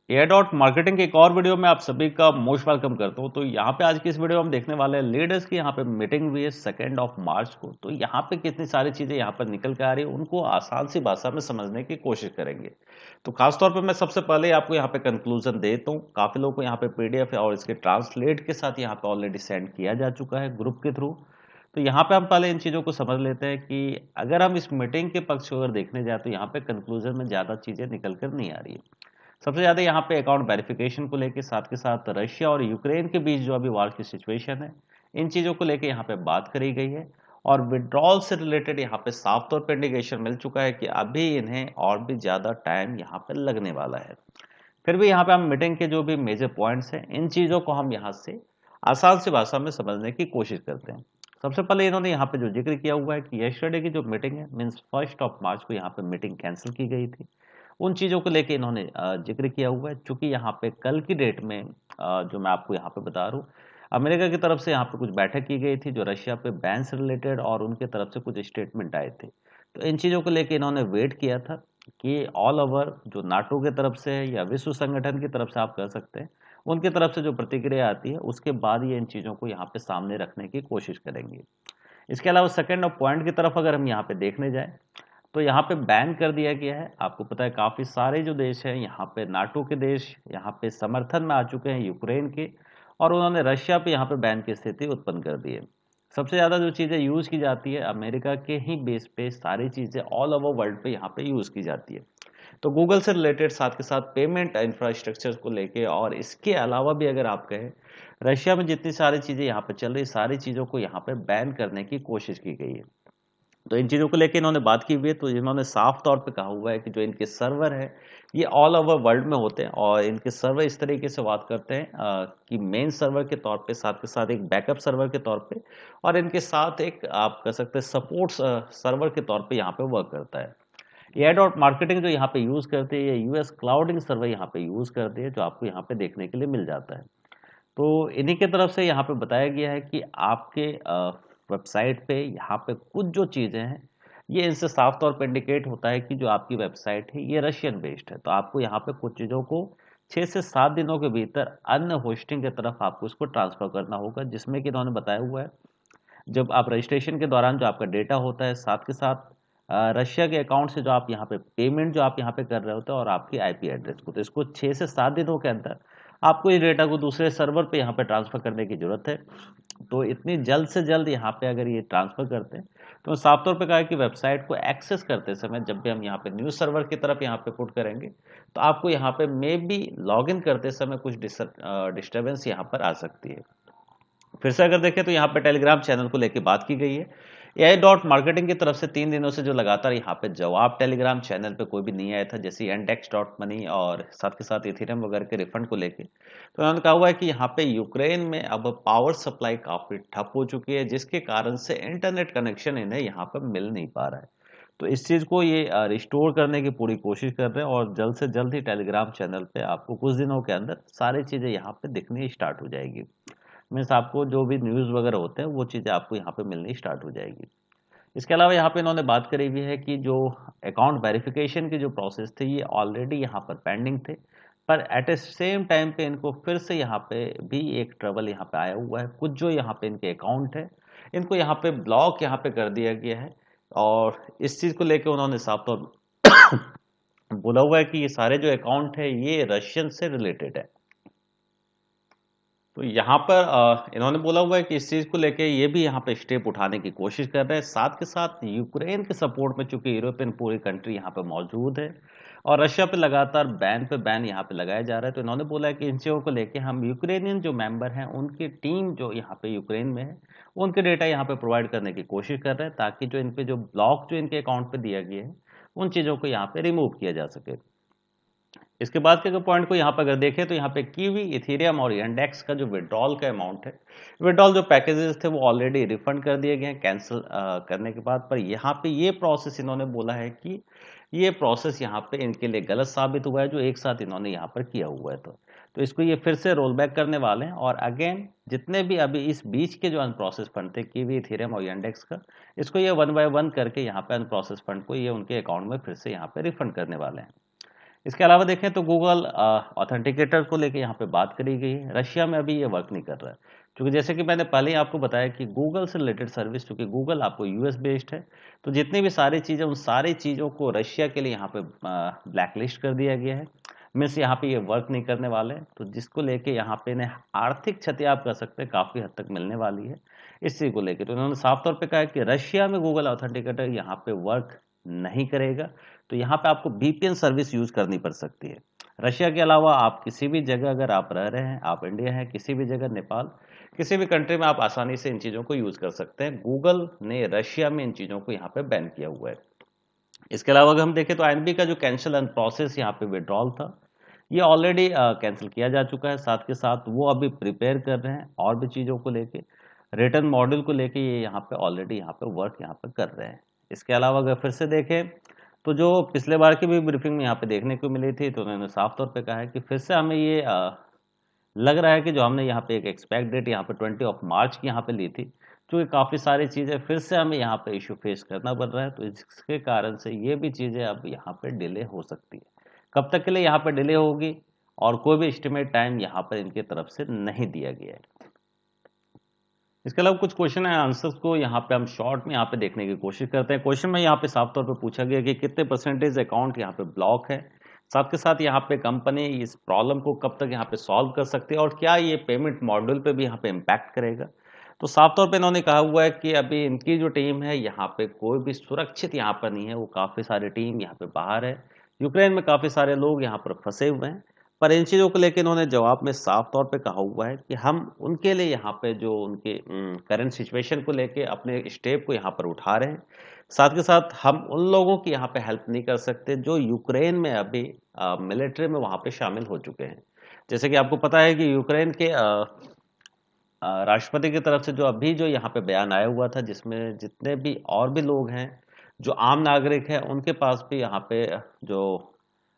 Air dot marketing के एक और वीडियो में आप सभी का मोस्ट वेलकम करता हूं। तो यहाँ पे आज की इस वीडियो में हम देखने वाले हैं लीडर्स की यहाँ पे मीटिंग हुई है 2 मार्च को। तो यहाँ पे कितनी सारी चीजें यहाँ पर निकल के आ रही है उनको आसान सी भाषा में समझने की कोशिश करेंगे। तो खासतौर पे मैं सबसे पहले आपको यहाँ पे कंक्लूजन देता हूँ। काफी लोगों को यहाँ पे पीडीएफ और इसके ट्रांसलेट के साथ यहाँ पे ऑलरेडी सेंड किया जा चुका है ग्रुप के थ्रू। तो यहाँ पे हम पहले इन चीजों को समझ लेते हैं कि अगर हम इस मीटिंग के पक्ष को अगर देखने जाए तो यहाँ पे कंक्लूजन में ज्यादा चीजें निकल कर नहीं आ रही है। सबसे ज्यादा यहाँ पे अकाउंट वेरिफिकेशन को लेके साथ के साथ रशिया और यूक्रेन के बीच जो अभी वार की सिचुएशन है इन चीजों को लेके यहाँ पे बात करी गई है। और विड्रॉल से रिलेटेड यहाँ पे साफ तौर पर इंडिकेशन मिल चुका है कि अभी इन्हें और भी ज्यादा टाइम यहाँ पे लगने वाला है। फिर भी यहाँ पे हम मीटिंग के जो भी मेजर पॉइंट्स हैं इन चीजों को हम यहाँ से आसान सी भाषा में समझने की कोशिश करते हैं। सबसे पहले इन्होंने यहाँ पे जो जिक्र किया हुआ है कि यस्टरडे की जो मीटिंग है मीन्स 1 मार्च को यहाँ पे मीटिंग कैंसिल की गई थी। उन चीज़ों को लेके इन्होंने जिक्र किया हुआ है। चूंकि यहाँ पे कल की डेट में जो मैं आपको यहाँ पे बता रहा हूँ अमेरिका की तरफ से यहाँ पे कुछ बैठक की गई थी जो रशिया पे बैन से रिलेटेड और उनके तरफ से कुछ स्टेटमेंट आए थे। तो इन चीज़ों को लेके इन्होंने वेट किया था कि ऑल ओवर जो नाटो की तरफ से या विश्व संगठन की तरफ से आप कह सकते हैं उनकी तरफ से जो प्रतिक्रिया आती है उसके बाद ये इन चीज़ों को यहाँ पे सामने रखने की कोशिश करेंगे। इसके अलावा सेकेंड ऑफ पॉइंट की तरफ अगर हम यहाँ पे देखने जाए तो यहाँ पे बैन कर दिया गया है। आपको पता है काफी सारे जो देश हैं यहाँ पे नाटो के देश यहाँ पे समर्थन में आ चुके हैं यूक्रेन के और उन्होंने रशिया पे यहाँ पे बैन की स्थिति उत्पन्न कर दी है। सबसे ज्यादा जो चीजें यूज की जाती है अमेरिका के ही बेस पे सारी चीजें ऑल ओवर वर्ल्ड पे यहाँ पे यूज की जाती है। तो गूगल से रिलेटेड साथ के साथ पेमेंट इंफ्रास्ट्रक्चर को लेके और इसके अलावा भी अगर आप कहें रशिया में जितनी सारी चीजें यहाँ पे चल रही सारी चीजों को यहाँ पे बैन करने की कोशिश की गई है। तो इन चीज़ों को लेके इन्होंने बात की हुई है। तो इन्होंने साफ तौर पे कहा हुआ है कि जो इनके सर्वर है ये ऑल ओवर वर्ल्ड में होते हैं और इनके सर्वर इस तरीके से बात करते हैं कि मेन सर्वर के तौर पे साथ के साथ एक बैकअप सर्वर के तौर पे और इनके साथ एक आप कह सकते हैं सपोर्ट सर्वर के तौर पे यहाँ पे वर्क करता है। एयर डॉट मार्केटिंग जो यहाँ पे यूज़ करते हैं ये यूएस क्लाउडिंग सर्वर यहाँ पे यूज़ करते हैं जो आपको यहाँ पे देखने के लिए मिल जाता है। तो इन्हीं की तरफ से यहाँ पे बताया गया है कि आपके वेबसाइट पे यहाँ पे कुछ जो चीज़ें हैं ये इनसे साफ तौर पे इंडिकेट होता है कि जो आपकी वेबसाइट है ये रशियन बेस्ड है। तो आपको यहाँ पे कुछ चीज़ों को 6 से 7 दिनों के भीतर अन्य होस्टिंग की तरफ आपको इसको ट्रांसफर करना होगा जिसमें कि इन्होंने बताया हुआ है जब आप रजिस्ट्रेशन के दौरान जो आपका डेटा होता है साथ के साथ रशिया के अकाउंट से जो आप यहाँ पे पेमेंट जो आप यहाँ पे कर रहे होते हैं और आपकी आईपी एड्रेस को तो इसको 6 से 7 दिनों के अंदर आपको इस डेटा को दूसरे सर्वर पे यहाँ पे ट्रांसफर करने की जरूरत है। तो इतनी जल्द से जल्द यहाँ पे अगर ये ट्रांसफर करते हैं तो साफ तौर पे कहा है कि वेबसाइट को एक्सेस करते समय जब भी हम यहाँ पे न्यूज़ सर्वर की तरफ यहाँ पे पुट करेंगे तो आपको यहाँ पे मे बी लॉग इन करते समय कुछ डिस्टर्बेंस यहाँ पर आ सकती है। फिर से अगर देखें तो यहाँ पे टेलीग्राम चैनल को लेकर बात की गई है। एआई डॉट मार्केटिंग की तरफ से 3 दिनों से जो लगातार यहाँ पे जवाब टेलीग्राम चैनल पे कोई भी नहीं आया था जैसे एंडेक्स डॉट मनी और साथ के साथ इथेरियम वगैरह के रिफंड को लेके तो उन्होंने कहा हुआ है कि यहाँ पे यूक्रेन में अब पावर सप्लाई काफी ठप हो चुकी है जिसके कारण से इंटरनेट कनेक्शन इन्हें यहाँ पर मिल नहीं पा रहा है। तो इस चीज को ये रिस्टोर करने की पूरी कोशिश कर रहे हैं और जल्द से जल्द ही टेलीग्राम चैनल पे आपको कुछ दिनों के अंदर सारी चीजें यहाँ पे दिखनी स्टार्ट हो जाएगी। मीन्स आपको जो भी न्यूज़ वगैरह होते हैं वो चीज़ें आपको यहाँ पे मिलनी स्टार्ट हो जाएगी। इसके अलावा यहाँ पे इन्होंने बात करी हुई है कि जो अकाउंट वेरिफिकेशन की जो प्रोसेस थे ये ऑलरेडी यहाँ पर पेंडिंग थे पर एट ए सेम टाइम पे इनको फिर से यहाँ पे भी एक ट्रबल यहाँ पे आया हुआ है। कुछ जो यहाँ पे इनके अकाउंट है इनको यहाँ पे ब्लॉक यहाँ पे कर दिया गया है और इस चीज़ को लेकर उन्होंने साफ तौर बोला हुआ है कि ये सारे जो अकाउंट है ये रशियन से रिलेटेड है। तो यहाँ पर इन्होंने बोला हुआ है कि इस चीज़ को लेके ये भी यहाँ पे स्टेप उठाने की कोशिश कर रहे हैं साथ के साथ यूक्रेन के सपोर्ट में चूंकि यूरोपियन पूरी कंट्री यहाँ पे मौजूद है और रशिया पे बैन यहाँ पे लगाया जा रहा है। तो इन्होंने बोला है कि इन चीज़ों को लेके हम यूक्रेनियन जो मेंबर हैं उनकी टीम जो यहाँ पे यूक्रेन में है उनके डेटा यहाँ पे प्रोवाइड करने की कोशिश कर रहे हैं ताकि जो इनपे जो ब्लॉक जो इनके अकाउंट पे दिया गया है उन चीज़ों को यहाँ पे रिमूव किया जा सके। इसके बाद के पॉइंट को यहाँ पर अगर देखें तो यहाँ पे कीवी इथेरियम और इंडेक्स का जो विड्रॉल का अमाउंट है विड्रॉल जो पैकेजेस थे वो ऑलरेडी रिफंड कर दिए गए हैं कैंसिल करने के बाद। पर यहाँ पे ये प्रोसेस इन्होंने बोला है कि ये प्रोसेस यहाँ पे इनके लिए गलत साबित हुआ है जो एक साथ इन्होंने यहाँ पर किया हुआ है। तो इसको ये फिर से रोल बैक करने वाले हैं और अगेन जितने भी अभी इस बीच के जो अनप्रोसेस फंड थे कीवी इथेरियम और इंडेक्स का इसको ये 1 बाय 1 करके यहाँ पे अनप्रोसेस फंड को ये उनके अकाउंट में फिर से यहाँ पे रिफंड करने वाले हैं। इसके अलावा देखें तो गूगल ऑथेंटिकेटर को लेके यहाँ पे बात करी गई है। रशिया में अभी ये वर्क नहीं कर रहा है, क्योंकि जैसे कि मैंने पहले ही आपको बताया कि गूगल से रिलेटेड सर्विस, क्योंकि गूगल आपको यूएस बेस्ड है, तो जितनी भी सारी चीज़ें, उन सारी चीज़ों को रशिया के लिए यहाँ पे ब्लैकलिस्ट कर दिया गया है। मीन्स यहाँ पे ये वर्क नहीं करने वाले हैं, तो जिसको लेके यहाँ पे इन्हें आर्थिक क्षति आप कह सकते हैं काफ़ी हद तक मिलने वाली है इस चीज़ को लेके। तो उन्होंने साफ तौर पे कहा है कि रशिया में गूगल ऑथेंटिकेटर यहाँ पे वर्क नहीं करेगा, तो यहाँ पे आपको वीपीएन सर्विस यूज करनी पड़ सकती है। रशिया के अलावा आप किसी भी जगह अगर आप रह रहे हैं, आप इंडिया हैं, किसी भी जगह, नेपाल, किसी भी कंट्री में आप आसानी से इन चीज़ों को यूज कर सकते हैं। गूगल ने रशिया में इन चीज़ों को यहाँ पे बैन किया हुआ है। इसके अलावा अगर हम देखें तो एनबी का जो कैंसिल एंड प्रोसेस यहाँ पे विड्रॉल था, ये ऑलरेडी कैंसिल किया जा चुका है। साथ के साथ वो अभी प्रिपेयर कर रहे हैं और भी चीज़ों को लेके, रिटर्न मॉड्यूल को लेके ये यहाँ पे ऑलरेडी यहाँ पे वर्क यहाँ पे कर रहे हैं। इसके अलावा अगर फिर से देखें तो जो पिछले बार की भी ब्रीफिंग में यहाँ पे देखने को मिली थी, तो उन्होंने साफ तौर पे कहा है कि फिर से हमें ये लग रहा है कि जो हमने यहाँ पे एक एक्सपेक्ट डेट यहाँ पे 20 मार्च की यहाँ पे ली थी, क्योंकि काफ़ी सारी चीज़ें फिर से हमें यहाँ पे इशू फेस करना पड़ रहा है, तो इसके कारण से ये भी चीज़ें अब यहाँ पे डिले हो सकती है। कब तक के लिए यहाँ पे डिले होगी और कोई भी एस्टिमेट टाइम यहाँ पर इनकी तरफ से नहीं दिया गया है। इसके अलावा कुछ क्वेश्चन है आंसर्स को यहाँ पे हम शॉर्ट में यहाँ पे देखने की कोशिश करते हैं। क्वेश्चन में यहाँ पे साफ तौर पे पूछा गया कि कितने परसेंटेज अकाउंट यहाँ पे ब्लॉक है, साथ के साथ यहाँ पे कंपनी इस प्रॉब्लम को कब तक यहाँ पे सॉल्व कर सकती है और क्या ये पेमेंट मॉड्यूल पे भी यहाँ पे इम्पैक्ट करेगा। तो साफ तौर पे इन्होंने कहा हुआ है कि अभी इनकी जो टीम है यहाँ पे कोई भी सुरक्षित यहाँ पर नहीं है, वो काफ़ी सारी टीम यहाँ पे बाहर है, यूक्रेन में काफ़ी सारे लोग यहाँ पर फंसे हुए हैं। पर इन चीज़ों को लेकर इन्होंने जवाब में साफ तौर पे कहा हुआ है कि हम उनके लिए यहाँ पे जो उनके करंट सिचुएशन को लेके अपने स्टेप को यहाँ पर उठा रहे हैं। साथ के साथ हम उन लोगों की यहाँ पे हेल्प नहीं कर सकते जो यूक्रेन में अभी मिलिट्री में वहाँ पे शामिल हो चुके हैं। जैसे कि आपको पता है कि यूक्रेन के राष्ट्रपति की तरफ से जो यहाँ पे बयान आया हुआ था, जिसमें जितने भी और भी लोग हैं जो आम नागरिक हैं, उनके पास भी यहाँ पे जो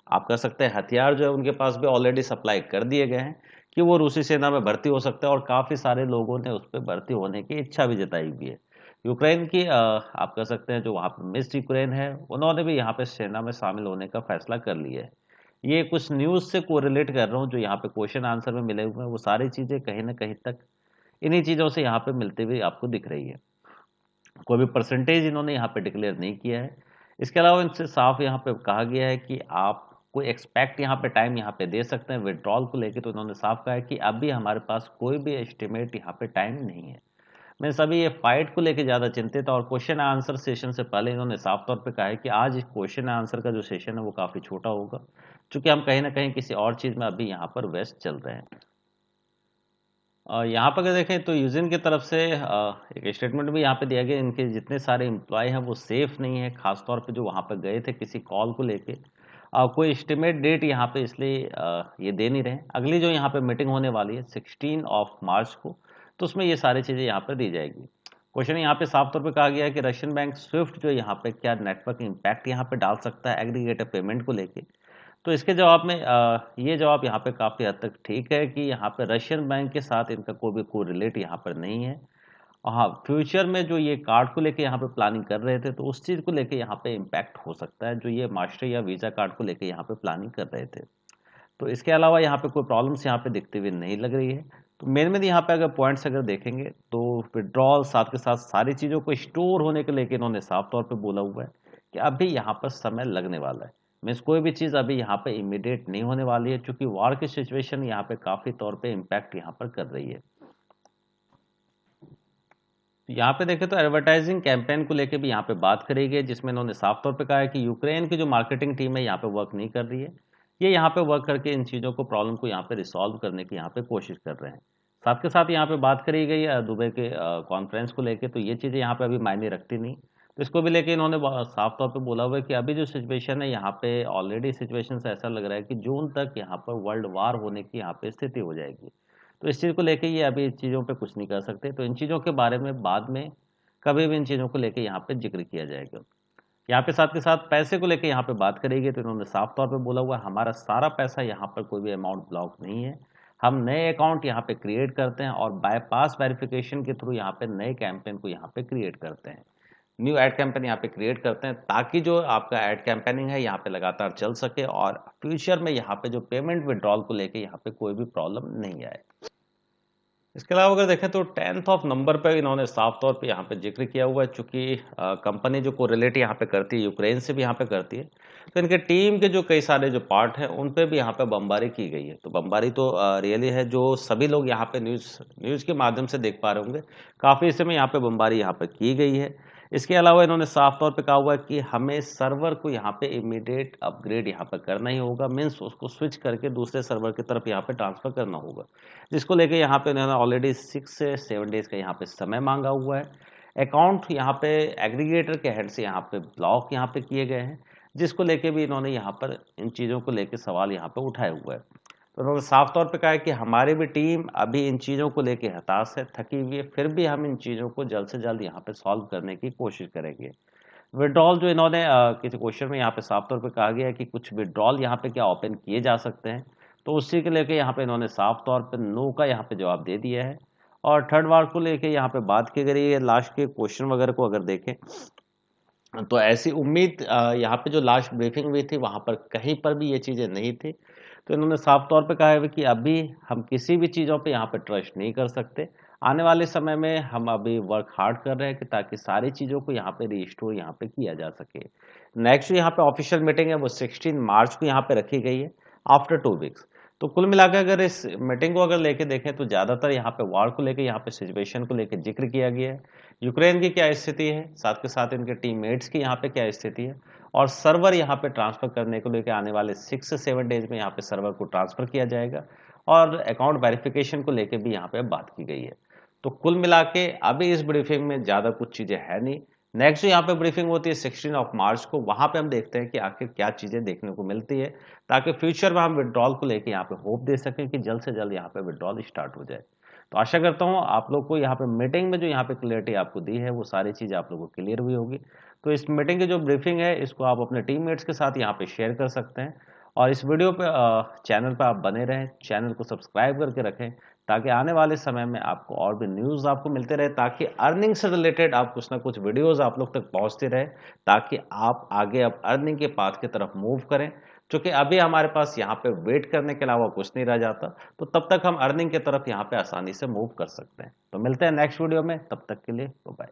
आप कह सकते हैं हथियार जो है उनके पास भी ऑलरेडी सप्लाई कर दिए गए हैं कि वो रूसी सेना में भर्ती हो सकते हैं, और काफ़ी सारे लोगों ने उस पर भर्ती होने की इच्छा भी जताई हुई है। यूक्रेन की आप कह सकते हैं जो वहाँ पर मिस यूक्रेन है, उन्होंने भी यहाँ पे सेना में शामिल होने का फैसला कर लिया है। ये कुछ न्यूज़ से कोरिलेट कर रहा हूँ जो यहाँ पे क्वेश्चन आंसर में मिले हुए हैं, वो सारी चीज़ें कहीं ना कहीं तक इन्हीं चीज़ों से यहाँ पे मिलती हुई आपको दिख रही है। कोई भी परसेंटेज इन्होंने यहाँ पे डिक्लेयर नहीं किया है। इसके अलावा इनसे साफ यहाँ पे कहा गया है कि आप कोई एक्सपेक्ट यहाँ पे टाइम यहाँ पे दे सकते हैं विड्रॉल को लेके, तो इन्होंने साफ कहा है कि अभी हमारे पास कोई भी एस्टिमेट यहाँ पे टाइम नहीं है। मैं सभी ये फाइट को लेके ज़्यादा चिंतित, और क्वेश्चन आंसर सेशन से पहले इन्होंने साफ तौर पे कहा है कि आज क्वेश्चन आंसर का जो सेशन है वो काफ़ी छोटा होगा, क्योंकि हम कहीं ना कहीं किसी और चीज़ में अभी यहाँ पर व्यस्त चल रहे हैं। यहाँ पर अगर देखें तो यूजिन की तरफ से एक स्टेटमेंट भी यहाँ पे दिया गया, इनके जितने सारे एम्प्लॉय हैं वो सेफ नहीं है, खासतौर पे जो वहाँ पर गए थे किसी कॉल को लेके। कोई एस्टिमेट डेट यहाँ पे इसलिए ये दे नहीं रहे। अगली जो यहाँ पे मीटिंग होने वाली है 16 मार्च को, तो उसमें ये सारी चीज़ें यहाँ पर दी जाएगी। क्वेश्चन यहाँ पे साफ तौर पे कहा गया है कि रशियन बैंक स्विफ्ट जो यहाँ पे क्या नेटवर्क इम्पैक्ट यहाँ पे डाल सकता है एग्रीगेटर पेमेंट को लेके। तो इसके जवाब में ये जवाब यहाँ पे काफ़ी हद तक ठीक है कि यहाँ पे रशियन बैंक के साथ इनका कोई भी कोरिलेट यहाँ पर नहीं है। हाँ, फ्यूचर में जो ये कार्ड को लेके यहाँ पे प्लानिंग कर रहे थे, तो उस चीज़ को लेके यहाँ पे इम्पैक्ट हो सकता है जो ये मास्टर या वीज़ा कार्ड को लेके यहाँ पे प्लानिंग कर रहे थे। तो इसके अलावा यहाँ पे कोई प्रॉब्लम्स यहाँ पे दिखती हुई नहीं लग रही है। तो मेन यहाँ पे अगर पॉइंट्स अगर देखेंगे तो विड्रॉल साथ के साथ सारी चीज़ों को स्टोर होने के लेके इन्होंने साफ तौर पे बोला हुआ है कि अभी यहाँ पर समय लगने वाला है। मीन्स कोई भी चीज़ अभी यहाँ पे इमीडिएट नहीं होने वाली है, क्योंकि वॉर की सिचुएशन यहाँ पे काफ़ी तौर पे इम्पैक्ट यहाँ पर कर रही है। यहाँ पे देखें तो एडवर्टाइजिंग कैंपेन को लेके भी यहाँ पे बात करी गई, जिसमें इन्होंने साफ तौर पे कहा है कि यूक्रेन की जो मार्केटिंग टीम है यहाँ पे वर्क नहीं कर रही है। ये यहाँ पे वर्क करके इन चीज़ों को प्रॉब्लम को यहाँ पे रिसॉल्व करने की यहाँ पे कोशिश कर रहे हैं। साथ के साथ यहाँ पे बात करी गई दुबई के कॉन्फ्रेंस को लेके, तो ये चीज़ें यहाँ पे अभी मायने रखती नहीं। तो इसको भी लेके इन्होंने साफ तौर पर बोला हुआ है कि अभी जो सिचुएशन है यहाँ पे ऑलरेडी सिचुएशन से ऐसा लग रहा है कि जून तक यहाँ पर वर्ल्ड वार होने की यहाँ पे स्थिति हो जाएगी। तो इस चीज़ को लेके ये अभी इन चीज़ों पे कुछ नहीं कर सकते। तो इन चीज़ों के बारे में बाद में कभी भी इन चीज़ों को लेके यहाँ पे जिक्र किया जाएगा। यहाँ पे साथ के साथ पैसे को लेके यहाँ पे बात करेंगे, तो इन्होंने साफ तौर पे बोला हुआ है हमारा सारा पैसा यहाँ पर कोई भी अमाउंट ब्लॉक नहीं है। हम नए अकाउंट यहाँ पे क्रिएट करते हैं और बाईपास वेरिफिकेशन के थ्रू यहाँ पे नए कैंपेन को यहाँ पे क्रिएट करते हैं। न्यू ऐड कैंपेन यहाँ पे क्रिएट करते हैं ताकि जो आपका ऐड कैंपेनिंग है यहाँ पे लगातार चल सके और फ्यूचर में यहाँ पे जो पेमेंट विड्रॉल को लेके यहाँ पे कोई भी प्रॉब्लम नहीं आए। इसके अलावा अगर देखें तो 10th ऑफ नंबर पे इन्होंने साफ तौर पे यहाँ पे जिक्र किया हुआ है, चूंकि कंपनी जो कोरिलेट यहाँ पे करती है यूक्रेन से भी यहाँ पे करती है, तो इनके टीम के जो कई सारे जो पार्ट हैं उन पे भी यहाँ पे बमबारी की गई है। तो बमबारी तो रियली है, जो सभी लोग यहाँ पे न्यूज के माध्यम से देख पा रहे होंगे, काफी समय यहाँ पे बमबारी यहाँ पे की गई है। इसके अलावा इन्होंने साफ तौर पे कहा हुआ है कि हमें सर्वर को यहाँ पे इमीडिएट अपग्रेड यहाँ पे करना ही होगा, मीन्स उसको स्विच करके दूसरे सर्वर की तरफ यहाँ पे ट्रांसफर करना होगा, जिसको लेके यहाँ पे इन्होंने ऑलरेडी 6 से 7 डेज का यहाँ पे समय मांगा हुआ है। अकाउंट यहाँ पे एग्रीगेटर के हेड से यहाँ पे ब्लॉक यहाँ पे किए गए हैं, जिसको लेके भी इन्होंने यहाँ पर इन चीज़ों को लेके सवाल यहाँ पे उठाया हुआ है। तो उन्होंने साफ तौर पे कहा है कि हमारी भी टीम अभी इन चीज़ों को लेके हताश है, थकी हुई है, फिर भी हम इन चीज़ों को जल्द से जल्द यहाँ पे सॉल्व करने की कोशिश करेंगे। विड्रॉल जो इन्होंने किसी क्वेश्चन में यहाँ पे साफ तौर पे कहा गया है कि कुछ विड्रॉल यहाँ पे क्या ओपन किए जा सकते हैं, तो उसी के लेके यहाँ पे इन्होंने साफ तौर पे नो का यहाँ पे जवाब दे दिया है। और थर्ड वार को लेके यहाँ पे बात की गई है, लास्ट के क्वेश्चन वगैरह को अगर देखें तो ऐसी उम्मीद यहाँ पे जो लास्ट ब्रीफिंग हुई थी वहां पर कहीं पर भी ये चीजें नहीं थी। तो इन्होंने साफ तौर पे कहा है कि अभी हम किसी भी चीज़ों पे यहाँ पे ट्रस्ट नहीं कर सकते, आने वाले समय में हम अभी वर्क हार्ड कर रहे हैं कि ताकि सारी चीज़ों को यहाँ पे रिस्टोर यहाँ पे किया जा सके। नेक्स्ट यहाँ पे ऑफिशियल मीटिंग है वो 16 मार्च को यहाँ पे रखी गई है आफ्टर 2 वीक्स। तो कुल मिलाकर अगर इस मीटिंग को अगर लेके देखें तो ज़्यादातर यहाँ पे वॉर को लेके, यहाँ पे सिचुएशन को लेके जिक्र किया गया है, यूक्रेन की क्या स्थिति है, साथ के साथ इनके टीममेट्स की यहाँ पे क्या स्थिति है, और सर्वर यहाँ पे ट्रांसफर करने को लेकर आने वाले 6 से 7 डेज में यहाँ पे सर्वर को ट्रांसफर किया जाएगा, और अकाउंट वेरिफिकेशन को लेकर भी यहाँ पे बात की गई है। तो कुल मिला के अभी इस ब्रीफिंग में ज़्यादा कुछ चीज़ें है नहीं। नेक्स्ट यहाँ पे ब्रीफिंग होती है 16 ऑफ मार्च को, वहां पे हम देखते हैं कि आखिर क्या चीज़ें देखने को मिलती है, ताकि फ्यूचर में हम विड्रॉल को लेकर यहाँ पे होप दे सकें कि जल्द से जल्द यहाँ पे विड्रॉल स्टार्ट हो जाए। तो आशा करता हूँ आप लोग को यहाँ पे मीटिंग में जो यहाँ पे क्लियरिटी आपको दी है वो सारी चीज़ आप लोगों को क्लियर हुई होगी। तो इस मीटिंग की जो ब्रीफिंग है इसको आप अपने टीममेट्स के साथ यहाँ पे शेयर कर सकते हैं, और इस वीडियो पे चैनल पे आप बने रहें, चैनल को सब्सक्राइब करके रखें ताकि आने वाले समय में आपको और भी न्यूज़ आपको मिलते रहे, ताकि अर्निंग से रिलेटेड आप कुछ ना कुछ वीडियोज़ आप लोग तक पहुँचते रहे, ताकि आप आगे अब अर्निंग के पाथ की तरफ मूव करें। क्योंकि अभी हमारे पास यहाँ पे वेट करने के अलावा कुछ नहीं रह जाता, तो तब तक हम अर्निंग की तरफ यहाँ पे आसानी से मूव कर सकते हैं। तो मिलते हैं नेक्स्ट वीडियो में, तब तक के लिए बाय।